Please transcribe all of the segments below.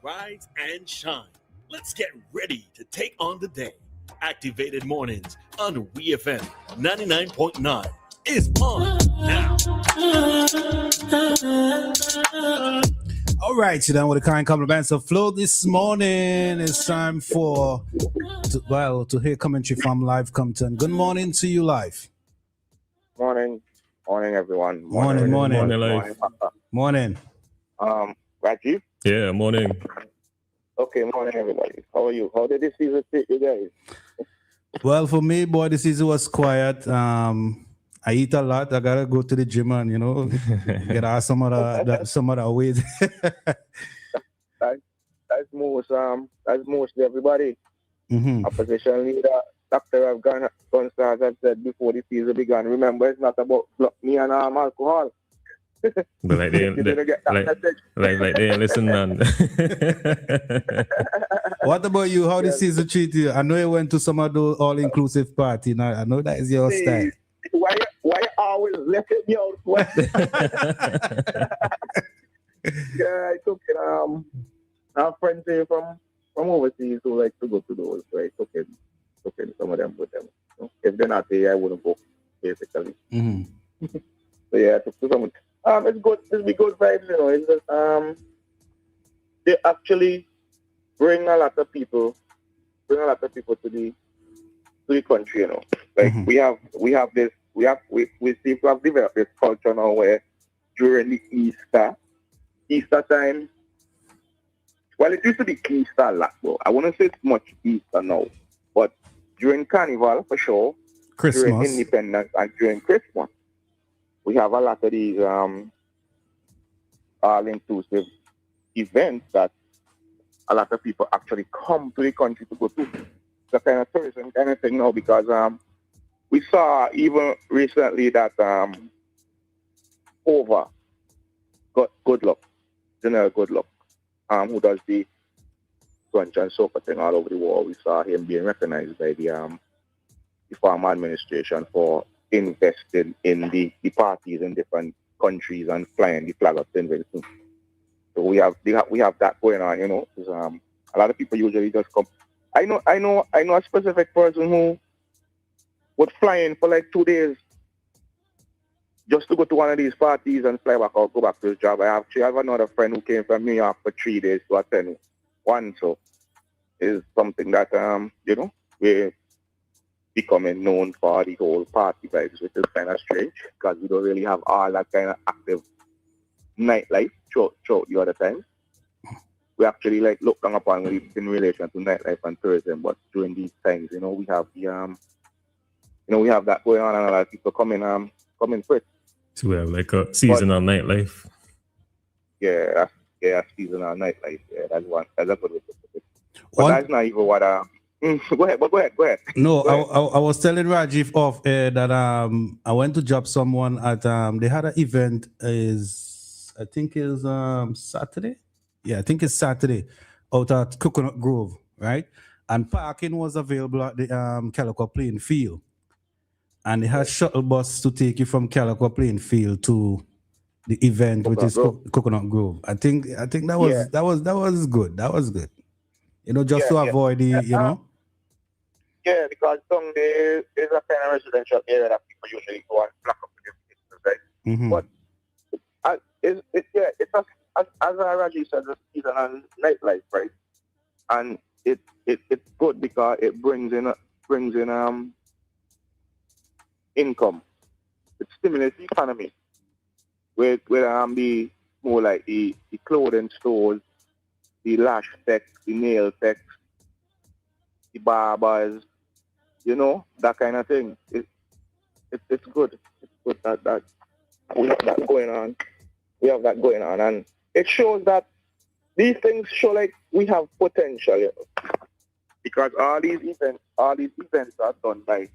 rise and shine. Let's get ready to take on the day. Activated Mornings on WEFM 99.9 is on now. All right, so then with the kind compliments of flow this morning, it's time to hear commentary from Live Compton. Good morning to you, Live. Morning everyone. Morning. Morning. Morning. Rajiv? Yeah, morning. Okay, morning everybody. How are you? How did this season treat you guys? Well, for me, boy, the season was quiet. I eat a lot. I gotta go to the gym and get out some of the weight. That's mostly everybody. Mm-hmm. Opposition leader, Dr. Afghanistan have said before the season began. Remember, it's not about me and alcohol. But like they listen, man. What about you? How the season treat you? I know you went to some of those all-inclusive party. Now I know that is your style. Why you always letting me out? Yeah, I took it. Our friends here from overseas who like to go to those. So I took in some of them with them. If they're not there, I wouldn't go. Basically. Mm-hmm. So yeah, I took to some. It's good. It'll be good vibes, It's just, they actually bring a lot of people to the country, Like Mm-hmm. we seem to have developed this culture now where during the Easter time. Well, it used to be Easter a lot, but I wouldn't say it's much Easter now. But during Carnival, for sure, Christmas, during Independence, and during Christmas, we have a lot of these all-inclusive events that a lot of people actually come to the country to go to. The kind of tourism kind of thing now, because we saw even recently that over good luck, General Goodluck, who does the brunch and sofa thing all over the world. We saw him being recognized by the farm administration for investing in the parties in different countries and flying the flag up to invasion. So we have that going on, Because, a lot of people usually just come. I know a specific person who would fly in for like 2 days just to go to one of these parties and fly back or go back to his job. I have another friend who came from New York for 3 days to attend one. So it's something that we're becoming known for the whole party vibes, which is kind of strange because we don't really have all that kind of active nightlife throughout the other times. We actually look down upon it in relation to nightlife and tourism, but during these times, we have the we have that going on and a lot of people coming for it. So we have like a seasonal nightlife. Yeah, seasonal nightlife. Yeah, that's one. That's a good way to put it. But that's not even what Go ahead. No, I was telling Rajiv off air that I went to job someone at they had an event I think is Saturday. Yeah, I think it's Saturday out at Coconut Grove, right? And parking was available at the Calico playing field. And they had shuttle bus to take you from Calico playing field to the event, which is Coconut Grove. I think that was good. That was good. Just to avoid the Yeah, because some days is a kind of residential area that people usually go and block up with their business, right? Mm-hmm. But as Raji said, it's seasonal nightlife, right? And it's good because it brings in income. It stimulates the economy. Where the more like the clothing stores, the lash tech, the nail tech, the barbers, that kind of thing. It's good. It's good that we have that going on. And it shows that these things show like we have potential, because all these events are done by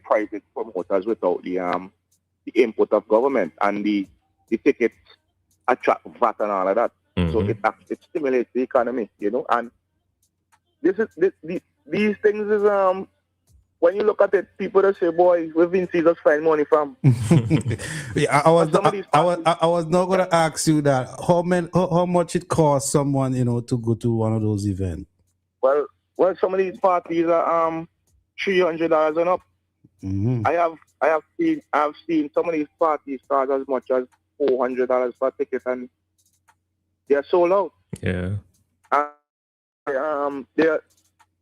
private promoters without the input of government, and the tickets attract VAT and all of that. Mm-hmm. So it stimulates the economy, and these things is when you look at it, people just say, boy, where Vinci just find money from? Yeah, I was not going to ask you that. How much it costs someone, to go to one of those events? Well, some of these parties are $300 and up. Mm-hmm. I have seen some of these parties start as much as $400 per ticket, and they're sold out. Yeah.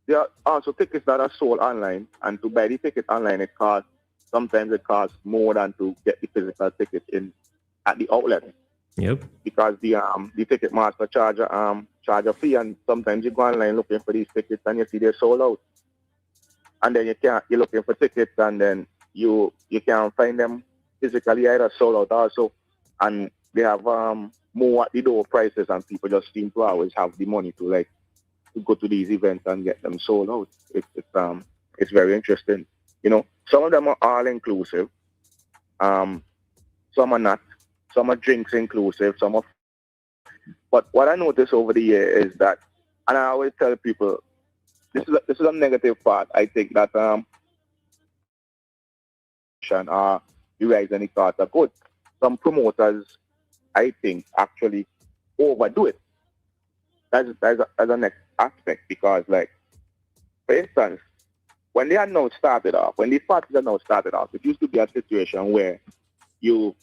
There are also tickets that are sold online, and to buy the ticket online, sometimes it costs more than to get the physical ticket in at the outlet. Yep. Because the ticket master charge a fee, and sometimes you go online looking for these tickets and you see they're sold out, and then you're looking for tickets and then you can't find them physically either, sold out also, and they have more at the door prices, and people just seem to always have the money to go to these events and get them sold out. It's very interesting. Some of them are all inclusive. Some are not. Some are drinks inclusive. But what I noticed over the year is that, and I always tell people, this is a negative part. I think that the rise in the cost are good. Some promoters, I think, actually overdo it. That's a next aspect, because, for instance, when these parties are now started off, it used to be a situation where you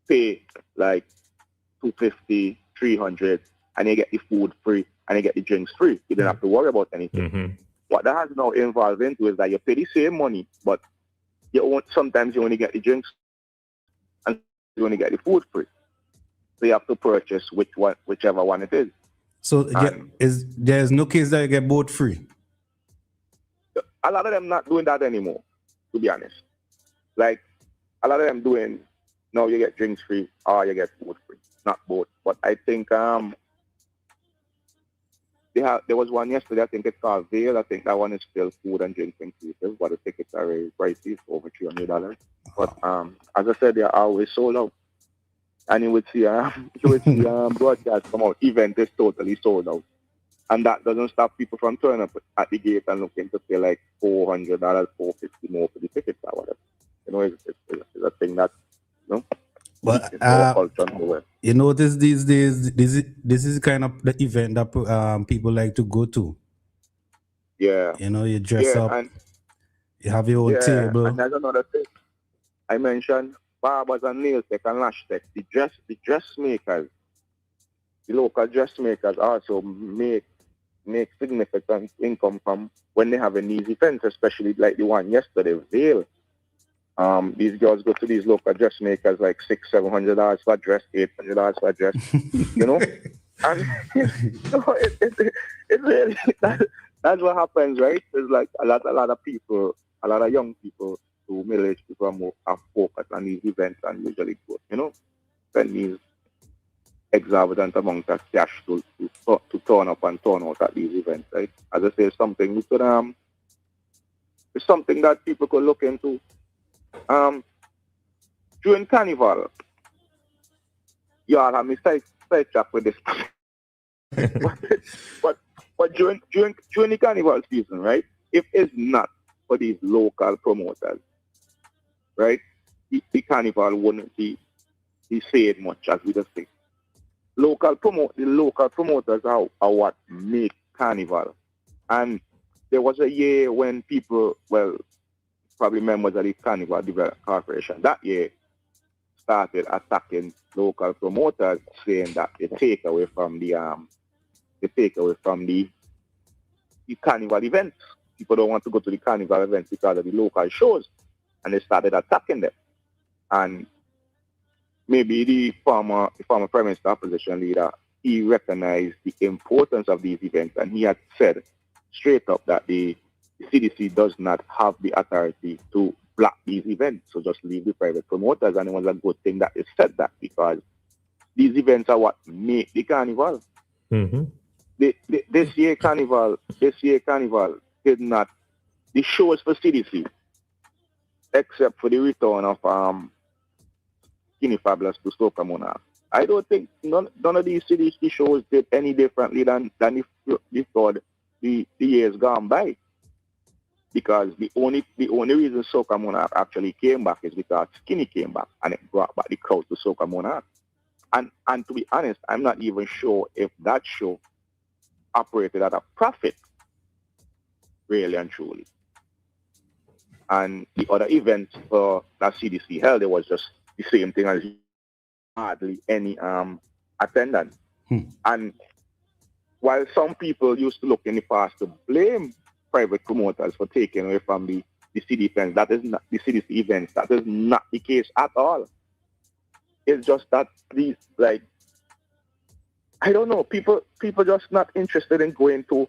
pay $250, $300, and you get the food free and you get the drinks free. You don't have to worry about anything. Mm-hmm. What that has now evolved into is that you pay the same money, but sometimes you only get the drinks and you only get the food free. So you have to purchase whichever one it is. So there's no case that you get both free? A lot of them not doing that anymore, to be honest. A lot of them doing, now you get drinks free or you get food free, not both. But I think there was one yesterday, I think it's called Veil. I think that one is still food and drinks inclusive, but the tickets are very pricey, over $300. But as I said, they're always sold out. And you would see broadcast come out, event is totally sold out. And that doesn't stop people from turning up at the gate and looking to pay $400, $450 more for the tickets or whatever. It's a thing that, But you notice these days, this is kind of the event that people like to go to. Yeah. You dress up, and you have your own table. And there's another thing. I mentioned barbers and nail tech and lash tech. The dressmakers, the local dressmakers also make significant income from when they have these events, especially like the one yesterday, Veil. These girls go to these local dressmakers $600-$700 for a dress, $800 for a dress, And it's really that's what happens, right? There's a lot of people, a lot of young people, to middle-aged people are focused on these events and usually go, spend these exorbitant amount of cash to turn up and turn out at these events, right? As I say, it's something that people could look into. During Carnival, y'all have me side track with this. but during the Carnival season, right? If it's not for these local promoters, right? The Carnival wouldn't be said much, as we just say. The local promoters are what make Carnival. And there was a year when people, probably members of the Carnival Development Corporation, that year started attacking local promoters, saying that they take away from the Carnival events. People don't want to go to the Carnival events because of the local shows, and they started attacking them. And maybe the former Prime Minister opposition leader, he recognized the importance of these events, and he had said straight up that the CDC does not have the authority to block these events, so just leave the private promoters. And it was a good thing that they said that, because these events are what make the Carnival. Mm-hmm. This year Carnival did not, the shows for CDC, except for the return of Skinny Fabulous to Soca Monarch. I don't think none of these CDC shows did any differently than the years gone by. because the only reason Soca Monarch actually came back is because Skinny came back and it brought back the crowd to Soca Monarch. And to be honest, I'm not even sure if that show operated at a profit, really and truly. And the other events that CDC held, it was just the same thing as hardly any attendance. And while some people used to look in the past to blame private promoters for taking away from the city events, that is not the CDC events. That is not the case at all. It's just that these, like, I don't know, people just not interested in going to.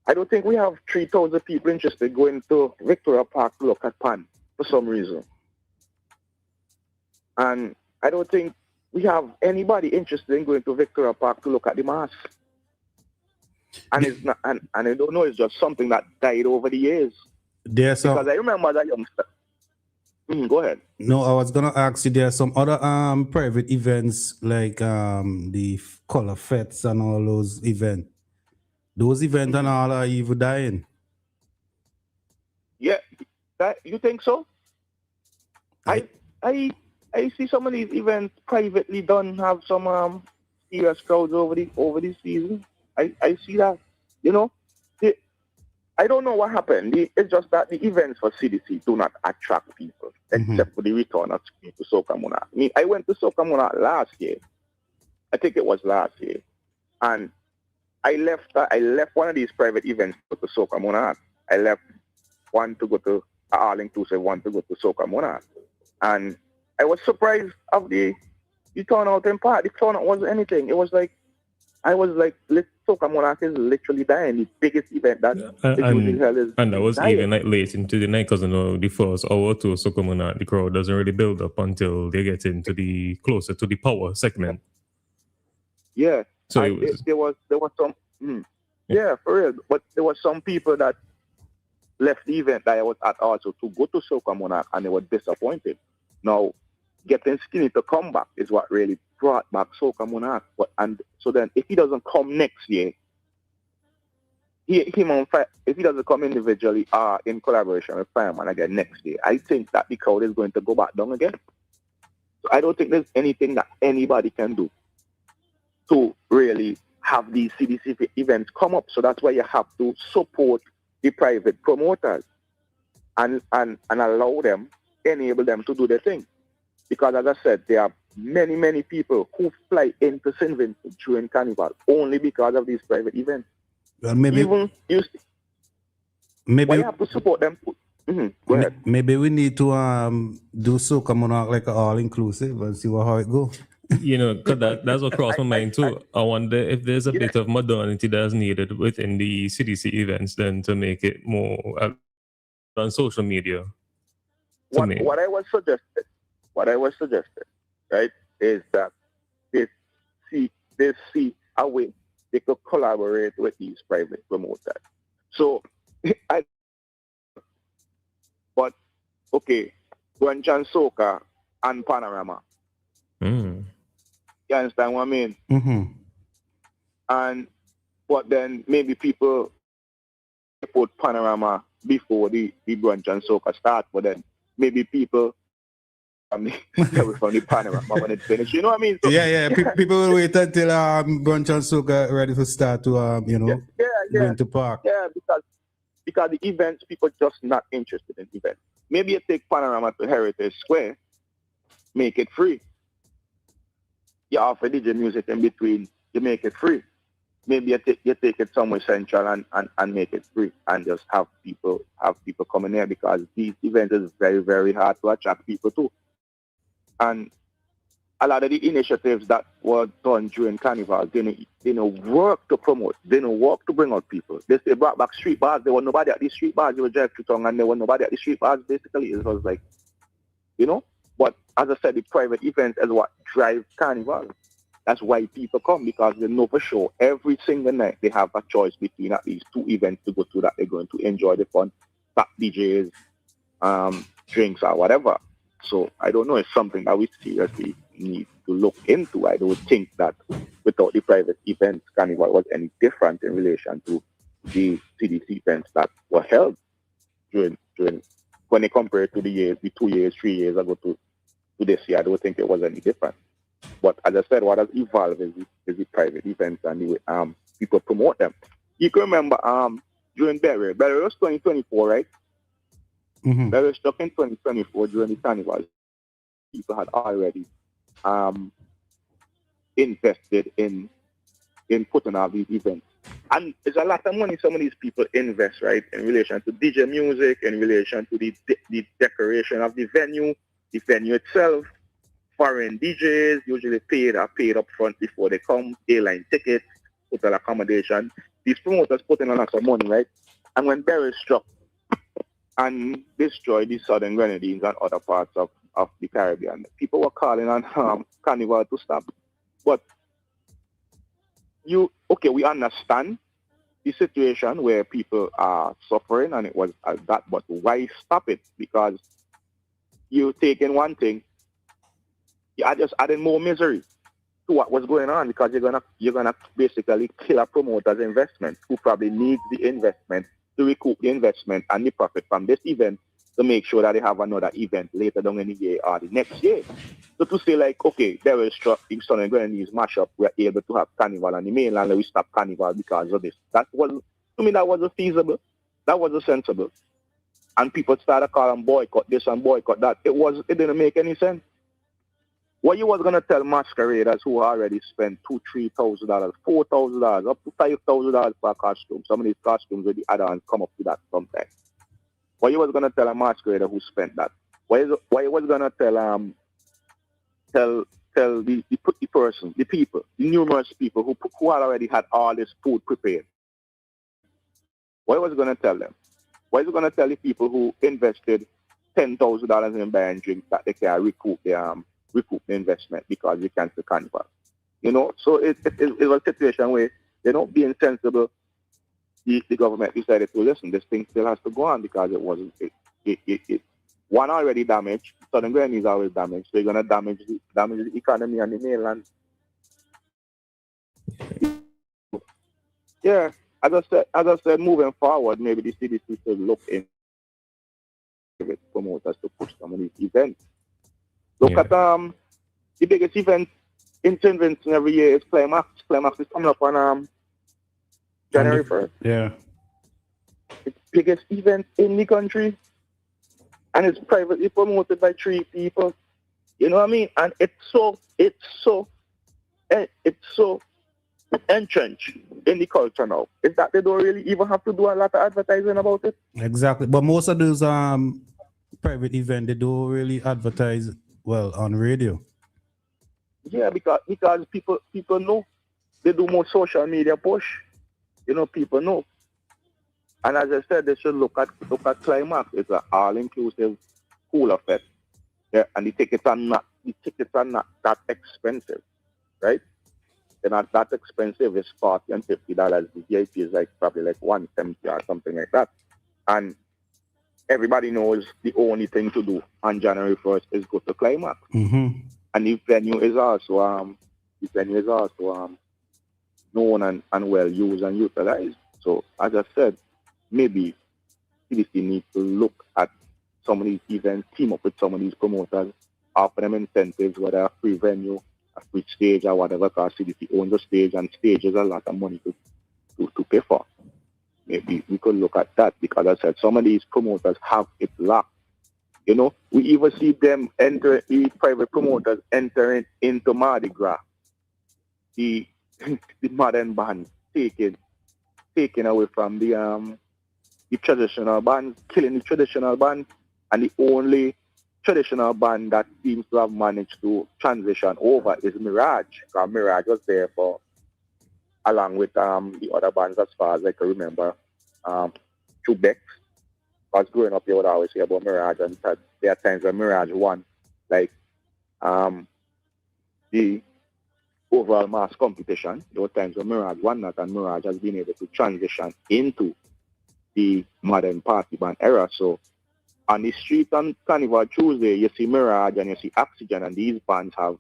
I don't think we have 3,000 people interested going to Victoria Park to look at Pan for some reason. And I don't think we have anybody interested in going to Victoria Park to look at the mass. And it's not, and I don't know, it's just something that died over the years. Because I remember that youngster. Go ahead. No, I was gonna ask you. There are some other private events like the color fets and all those events. Those events and all are even dying. Yeah, that you think so? I see some of these events privately done have some serious crowds over the season. I see that. You know, I don't know what happened. It's just that the events for CDC do not attract people, except for the return of people to Soca Monarch. I mean, I went to Soca Monarch last year. I think it was last year. And I left one of these private events to go to Soca Monarch. I left one to go to all-inclusive, one to go to Soca Monarch. And I was surprised of the turnout in part. The turnout wasn't anything. It was like, I was like, Soca Monarch is literally dying. The biggest event that and that was dying. Even like late into the night, because the first hour to Soca Monarch, the crowd doesn't really build up until they get into the closer to the power segment. Yeah. So there was some yeah, for real. But there was some people that left the event that I was at also to go to Soca Monarch and they were disappointed. Now, getting Skinny to come back is what really brought back Soca Monarch. And so then if he doesn't come next year, if he doesn't come individually or in collaboration with Fireman again next year, I think that the crowd is going to go back down again. So I don't think there's anything that anybody can do to really have these CDC events come up. So that's why you have to support the private promoters and allow them, enable them to do their thing. Because as I said, there are many, many people who fly into St. Vincent during Carnival only because of these private events. Well, maybe you have to support them. Go ahead. Maybe we need to do Soca Monarch like all-inclusive and see how it goes. You know, because that's what crossed my mind too. I wonder if there's a bit of modernity that's needed within the CDC events then to make it more on social media. What I was suggested, right, is that they see a way they could collaborate with these private promoters. So, but okay, Guanchan Soca and Panorama. You understand what I mean? But then maybe people put Panorama before the brunch and Soca start, but then maybe people from the Panorama when it's finished. You know what I mean? So, people will wait until brunch and Soca ready to start to go into park. Yeah, because the events, people just not interested in events. Maybe you take Panorama to Heritage Square, make it free. You offer DJ music in between, you make it free. Maybe you take it somewhere central and make it free and just have people coming here, because these events is very, very hard to attract people to. And a lot of the initiatives that were done during Carnival, they know work to promote, they know work to bring out people. They brought back street bars. There was nobody at these street bars. You were drive through town and there was nobody at the street bars. Basically, it was like, you know. But as I said, the private events is what drives Carnival. That's why people come, because they know for sure every single night they have a choice between at least 2 events to go to that they're going to enjoy the fun, top DJs, drinks or whatever. So I don't know, it's something that we seriously need to look into. I don't think that without the private events, Carnival was any different in relation to the CDC events that were held during when they compare it to the 2 years, 3 years ago to this year. I don't think it was any different. But as I said, what has evolved is the private events and the way people promote them. You can remember during Berry was 2024, right? Mm-hmm. Berry struck in 2024 during the carnival. People had already invested in putting out these events. And there's a lot of money some of these people invest, right, in relation to DJ music, in relation to the decoration of the venue itself. Foreign DJs usually are paid up front before they come, airline tickets, hotel accommodation. These promoters put in a lot of money, right? And when Berry struck and destroyed the Southern Grenadines and other parts of the Caribbean, people were calling on Carnival to stop. But we understand the situation where people are suffering and it was that, but why stop it? Because you're taking one thing, you are just adding more misery to what was going on, because you're gonna basically kill a promoter's investment who probably needs the investment to recoup the investment and the profit from this event to make sure that they have another event later down in the year or the next year. So to say like, okay, they will struck in Southern Grenadines mashup, we're able to have carnival on the mainland, we stop carnival because of this. That wasn't feasible. That wasn't sensible. And people started calling boycott this and boycott that. It didn't make any sense. What you was gonna tell masqueraders who already spent $2,000, $3,000, $4,000, up to $5,000 per costume. Some of these costumes with the add-ons come up to that sometimes. What you was gonna tell a masquerader who spent that? Why you was gonna tell the person, the people, the numerous people who had already had all this food prepared? What was gonna tell them? Why is it gonna tell the people who invested $10,000 in buying drinks that they can recoup the investment because you cancel carnival? You know, so it was a situation where, you know, being sensible, the government decided to listen. This thing still has to go on because it wasn't one already damaged. Southern Grenadines is always damaged, so you're gonna damage the economy on the mainland. Yeah, as I said, moving forward, maybe the CDC should look in promoters to push some of these events. Look at the biggest event in St. Vincent every year is Climax. Climax is coming up on January 1st. Yeah. It's the biggest event in the country. And it's privately promoted by 3 people. You know what I mean? And it's so entrenched in the culture now. Is that they don't really even have to do a lot of advertising about it. Exactly. But most of those private events, they don't really advertise well on radio. Yeah, because people know. They do more social media push. You know, people know. And as I said, they should look at Climax. It's an all-inclusive pool effect. Yeah, and the tickets are not that expensive, right? They're not that expensive. It's $40 and $50. The VIP is probably $170 or something like that. And everybody knows the only thing to do on January 1st is go to Climax. Mm-hmm. And the venue is also known and well used and utilized. So as I said, maybe CDC needs to look at some of these events, team up with some of these promoters, offer them incentives, whether a free venue, a free stage or whatever, because CDC owns the stage and stage is a lot of money to pay for. Maybe we could look at that, because as I said, some of these promoters have it locked. You know, we even see them these private promoters entering into Mardi Gras. The modern bands taken away from the traditional bands, killing the traditional bands, and the only traditional band that seems to have managed to transition over is Mirage. Because Mirage was there along with the other bands, as far as I can remember, Quebec. I was growing up, you would always hear about Mirage, and there are times when Mirage won, the overall mass competition. There were times when Mirage won that, and Mirage has been able to transition into the modern party band era. So on the street on Carnival Tuesday, you see Mirage and you see Oxygen, and these bands have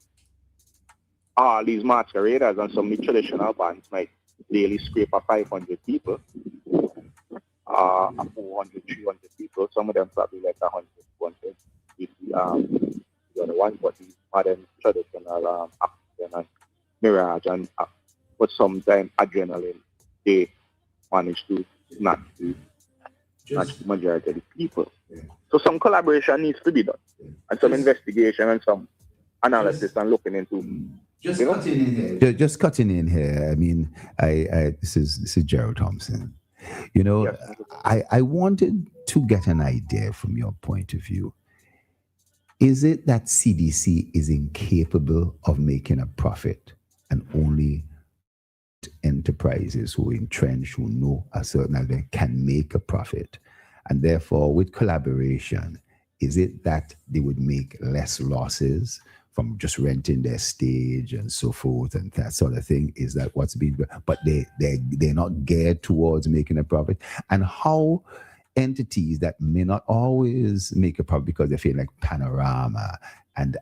all these masqueraders, and some of the traditional bands might daily scrape 500 people. a 400, 300 people. Some of them probably like 100, 200. The other one, but these modern traditional African and Mirage and but sometimes adrenaline, they manage to snatch the majority of the people. Yeah. So some collaboration needs to be done, and some investigation and some analysis and looking into. Just cutting in here. I mean, this is Gerald Thompson. You know, yes. I wanted to get an idea from your point of view. Is it that CDC is incapable of making a profit and only enterprises who entrench, who know a certain level can make a profit? And therefore, with collaboration, is it that they would make less losses from just renting their stage and so forth and that sort of thing? Is that what's being, but they're not geared towards making a profit? And how entities that may not always make a profit because they feel like Panorama and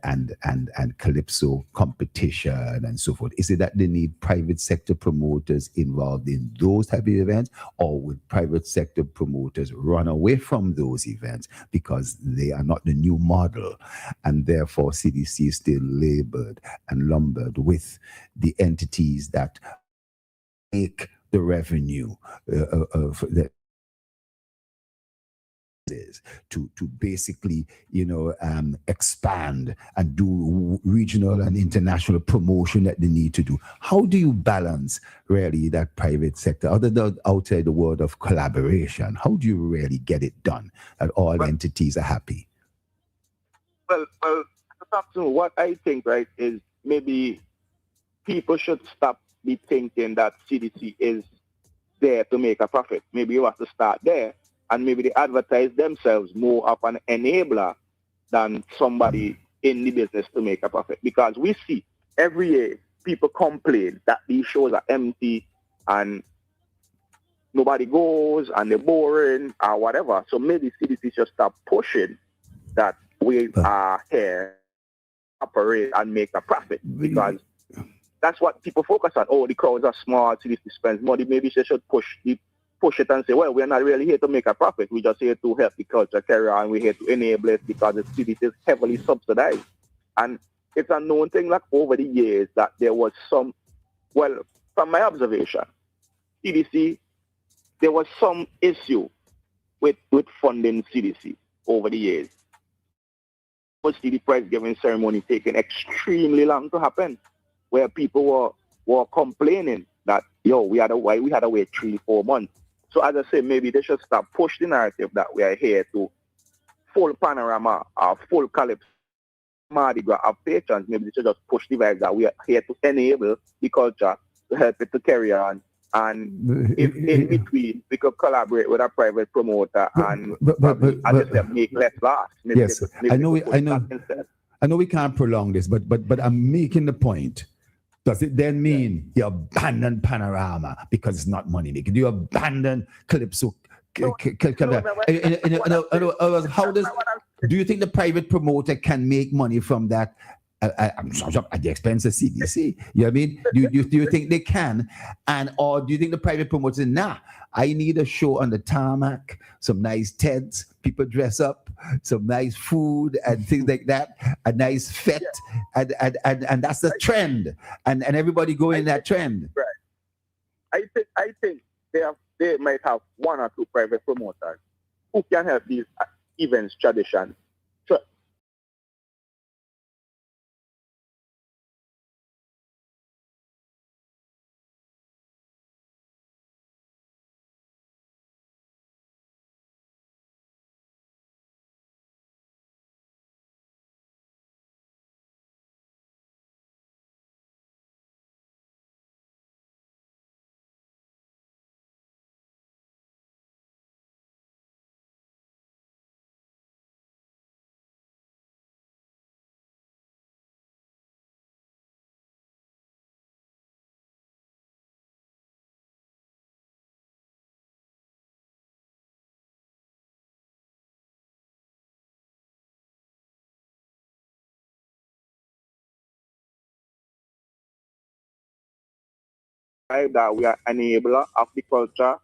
Calypso competition and so forth, is it that they need private sector promoters involved in those type of events, or would private sector promoters run away from those events because they are not the new model, and therefore CDC is still labored and lumbered with the entities that make the revenue of the to basically, expand and do regional and international promotion that they need to do? How do you balance really that private sector, other than outside the world of collaboration? How do you really get it done that all entities are happy? Well, what I think, right, is maybe people should stop be thinking that CDC is there to make a profit. Maybe you have to start there. And maybe they advertise themselves more of an enabler than somebody in the business to make a profit. Because we see every year people complain that these shows are empty and nobody goes and they're boring or whatever. So maybe CDC should start pushing that we are here to operate and make a profit. Because that's what people focus on. Oh, the crowds are small, CDC spends money. Maybe they should push it and say, well, we're not really here to make a profit. We're just here to help the culture carry on. We're here to enable it because the CDC is heavily subsidized. And it's a known thing, like over the years, that there was some, well, from my observation, CDC, there was some issue with funding CDC over the years. See the prize giving ceremony taking extremely long to happen, where people were complaining that, we had to wait 3-4 months. So as I say, maybe they should start push the narrative that we are here to full Panorama or full Calypso, Mardi Gras of patrons. Maybe they should just push the vibe that we are here to enable the culture, to help it to carry on. And if in between, we could collaborate with a private promoter and just make less loss. Yes, I know we can't prolong this, but I'm making the point. Does it then mean you abandon Panorama because it's not money making? Do you abandon Calypso? How do you think the private promoter can make money from that? I'm sorry, at the expense of CDC. You know what I mean? Do you think they can? Or do you think the private promoter says, nah, I need a show on the tarmac, some nice tents, people dress up, some nice food and things like that, a nice fete, and that's the trend, and everybody go in that trend. Right. I think they might have 1 or 2 private promoters who can help these events tradition. That we are enabler of the culture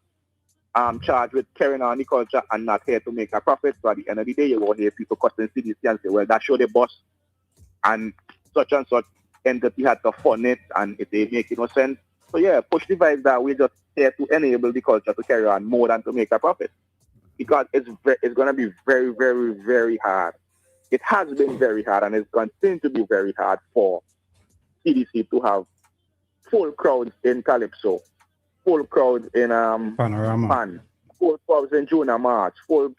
charged with carrying on the culture and not here to make a profit. So at the end of the day, you will hear people cussing CDC and say, well, that show the boss and such entity had to fund it and it ain't making no sense. So yeah, push the vibe that we're just here to enable the culture to carry on more than to make a profit. Because it's going to be very, very, very hard. It has been very hard and it's continuing to be very hard for CDC to have full crowds in Calypso, full crowds in Panorama, Pan, full crowds in Junior March, full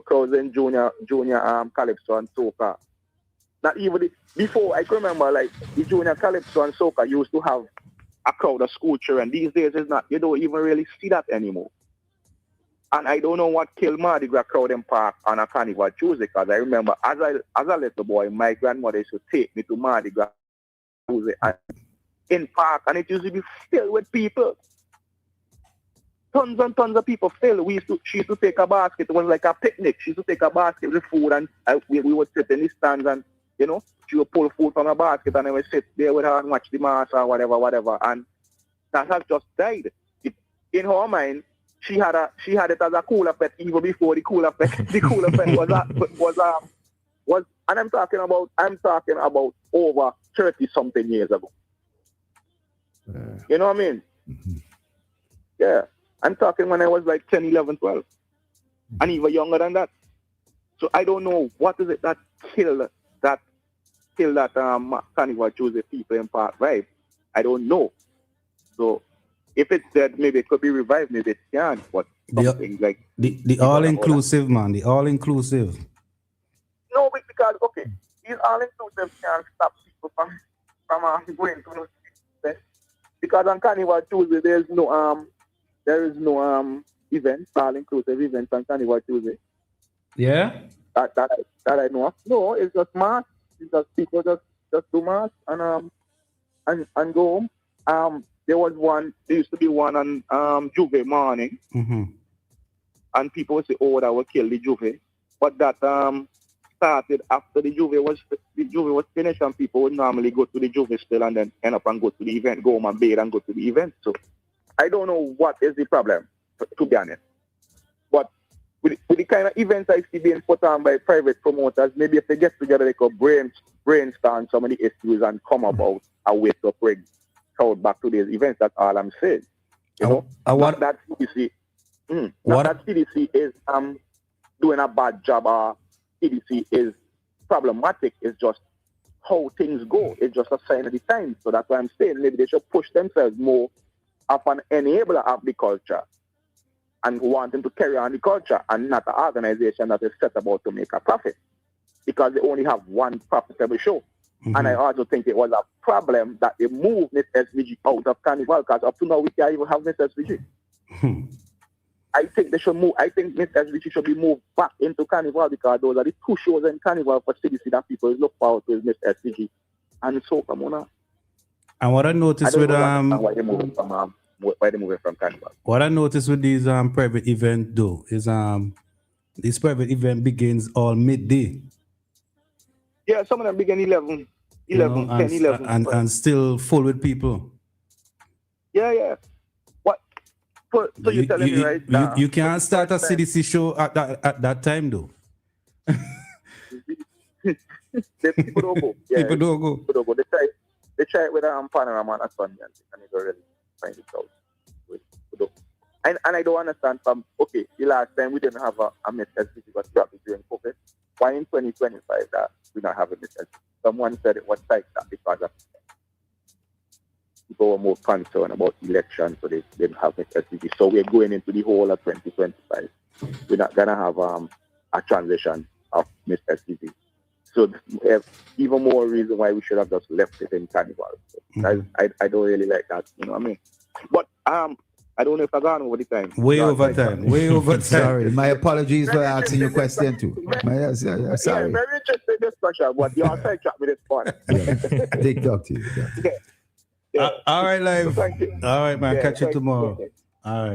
crowds in Junior Calypso and Soca. Not even before I can remember, like the Junior Calypso and Soca used to have a crowd of school children. These days it's not. You don't even really see that anymore. And I don't know what killed Mardi Gras crowd in Park on a Carnival Tuesday, because I remember as a little boy, my grandmother used to take me to Mardi Gras Tuesday in Park, and it used to be filled with people. Tons and tons of people filled. She used to take a basket. It was like a picnic. She used to take a basket with food, and we would sit in the stands, and she would pull food from a basket, and I would sit there with her and watch the mass or whatever. And that has just died. In her mind, she had it as a cooler pet even before the cooler pet was and I'm talking about over 30 something years ago. You know what I mean? Mm-hmm. Yeah. I'm talking when I was like 10, 11, 12. And even younger than that. So I don't know what is it that killed that Carnival Tuesday people in Park vibe. I don't know. So if it's dead, maybe it could be revived, maybe it can't, but something like the all-inclusive, man, the all-inclusive. No, because these all-inclusive can't stop people from going to those events. Because on Carnival Tuesday there is no events, all-inclusive events on Carnival Tuesday. Yeah? That I know of. No, it's just mass. It's just people just do mass and go home. There used to be one on Juve morning. Mm-hmm. And people would say, oh, that will kill the Juve. But that started after the Juve was finished, and people would normally go to the Juve still and then end up and go to the event, go home and bathe and go to the event. So I don't know what is the problem, to be honest. But with the kind of events I see being put on by private promoters, maybe if they get together, they could brainstorm some of the issues and come about a way to bring crowd back to these events. That's all I'm saying. Not that CDC is doing a bad job or CDC is problematic. It's just how things go. It's just a sign of the times. So that's why I'm saying maybe they should push themselves more of an enabler of the culture and wanting to carry on the culture, and not an organization that is set about to make a profit, because they only have one profitable show. Mm-hmm. And I also think it was a problem that they moved Miss SVG out of Carnival, because up to now we can't even have Miss SVG. Mm-hmm. I think they should move. I think Miss SVG should be moved back into Carnival, because those are the two shows in Carnival for CDC that people look forward to, is Miss SVG and Soca Mona. And what I noticed with why they're moving from Carnival. What I noticed with these private events though is this private event begins all midday. Yeah, some of them begin 11, 10, 11. And still full with people. Yeah. What? So you're telling me, right? You can't start a CDC show at that time, though. People don't go. Yeah, people don't go. They try it with Panorama on a Sunday, and they don't really find it out. And I don't understand the last time we didn't have a Miss SVG was probably during COVID. Why in 2025 that we not have a Miss SVG? Someone said it was like that because of people were more concerned about elections, so they didn't have Miss SVG. So we're going into the whole of 2025. We're not gonna have a transition of Miss SVG. So even more reason why we should have just left it in Carnival. So I don't really like that, you know what I mean? But I don't know if I got over the time. Way over time. Sorry, my apologies for asking your question too. Sorry. Yeah, very interesting discussion, but you're sidetracked with this part. I take talk to you. Yeah. All right, live. Thank you. All right, man. Catch you tomorrow. Okay. All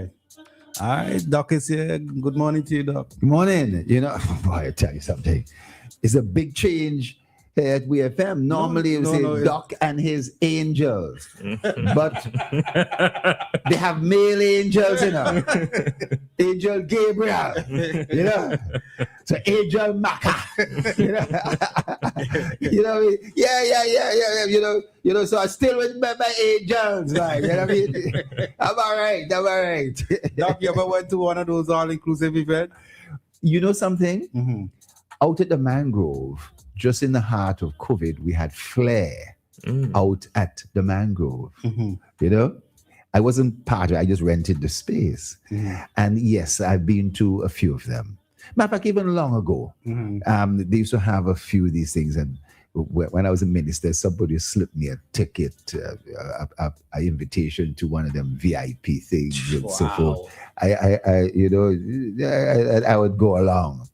right. Doc is here. Good morning to you, Doc. Good morning. Boy, I tell you something. It's a big change here at WEFM. Normally it was Doc and his angels. But they have male angels, you know. Angel Gabriel, you know. So Angel Maka. You know, you know what I mean? Yeah. You know, so I still with my angels, right? You know what I mean? I'm all right. Doc, you ever went to one of those all-inclusive events? You know something? Mm-hmm. Out at the Mangrove, just in the heart of COVID, we had Flair out at the Mangrove. Mm-hmm. You know, I wasn't part of it. I just rented the space. Mm-hmm. And yes, I've been to a few of them. Matter of fact, even long ago, they used to have a few of these things. And when I was a minister, somebody slipped me a ticket, an invitation to one of them VIP things and so forth. I would go along.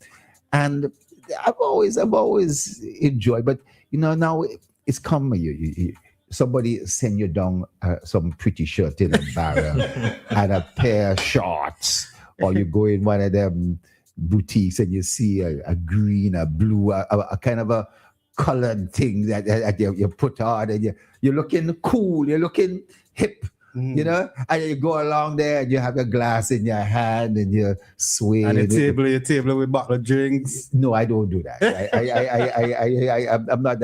And I've always enjoyed, but you know, now it's come. Somebody send you down some pretty shirt in a barrel and a pair of shorts, or you go in one of them boutiques and you see a green, a blue, a kind of a colored thing that you put on, and you're looking cool, you're looking hip. You know, and you go along there and you have a glass in your hand and you're swaying. And your table with bottle of drinks. No, I don't do that. I'm not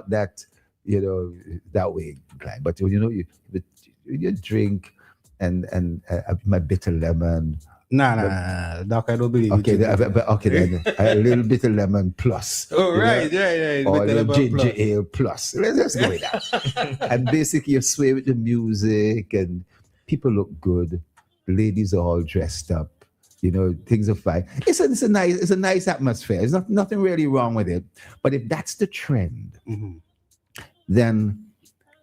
that, you know, that way inclined. But you know, you drink and my bitter lemon. Nah, Doc, I don't believe okay, then a little bit of lemon plus. Oh, right, yeah. Or a ginger ale plus. Let's go with that. And basically, you sway with the music, and people look good. The ladies are all dressed up. You know, things are fine. It's a nice atmosphere. There's nothing really wrong with it. But if that's the trend, then,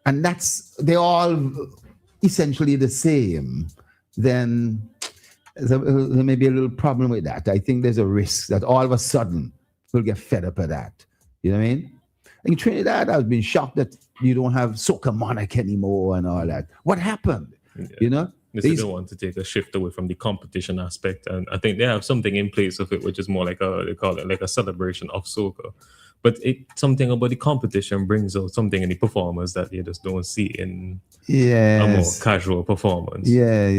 and they're all essentially the same, then there may be a little problem with that. I think there's a risk that all of a sudden we'll get fed up of that. You know what I mean? In Trinidad, I've been shocked that you don't have Soca Monarch anymore and all that. What happened? Yeah. You know? They don't want to take a shift away from the competition aspect. And I think they have something in place of it, which is more like they call it like a celebration of soca. But something about the competition brings out something in the performers that you just don't see in a more casual performance. Yeah.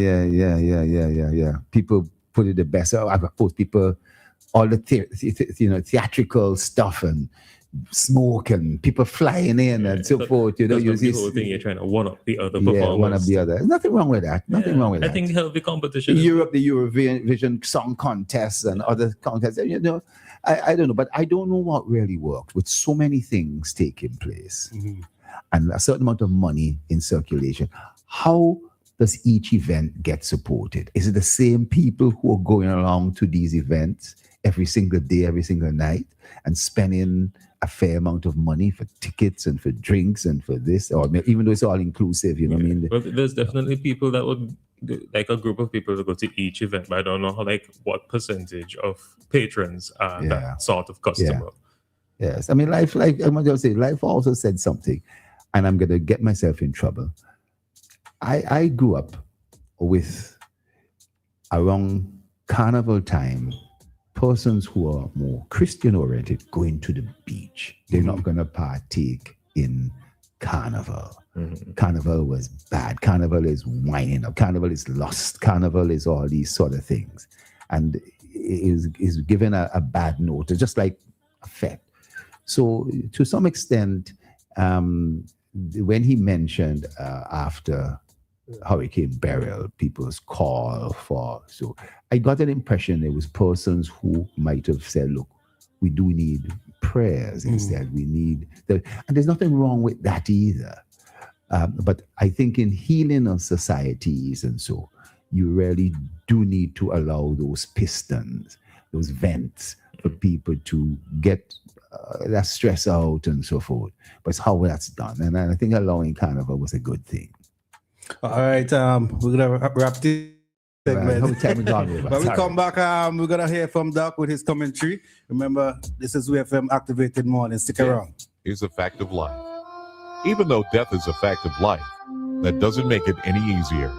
People put it the best. I suppose people, all the theatrical stuff and smoke and people flying in and so forth. You know, the whole thing you're trying to one up the other performers. One up the other. There's nothing wrong with that. Nothing wrong with that. I think healthy competition. In Europe, the Eurovision Song Contests and other contests. You know, I don't know, but I don't know what really worked with so many things taking place and a certain amount of money in circulation. How does each event get supported? Is it the same people who are going along to these events every single day, every single night, and spending a fair amount of money for tickets and for drinks and for this, or even though it's all inclusive, you know what I mean? But there's definitely people that would, like a group of people that go to each event, but I don't know what percentage of patrons are that sort of customer. Yes, I mean, life, I'm going to say, life also said something, and I'm going to get myself in trouble. I grew up with, around carnival time, persons who are more Christian-oriented going to the beach. They're not going to partake in carnival. Carnival was bad. Carnival is winding up. Carnival is lust. Carnival is all these sort of things. And is given a bad note, just like effect. So to some extent, when he mentioned after Hurricane Beryl, people's call for, so I got an impression there was persons who might have said, look, we do need prayers instead. We need, and there's nothing wrong with that either. But I think in healing of societies and so, you really do need to allow those pistons, those vents for people to get that stress out and so forth. But it's how that's done. And I think allowing carnival was a good thing. All right, we're gonna wrap this segment. When we come back, we're gonna hear from Doc with his commentary. Remember, this is WEFM Activated Morning. Stick around. Is a fact of life. Even though death is a fact of life, that doesn't make it any easier.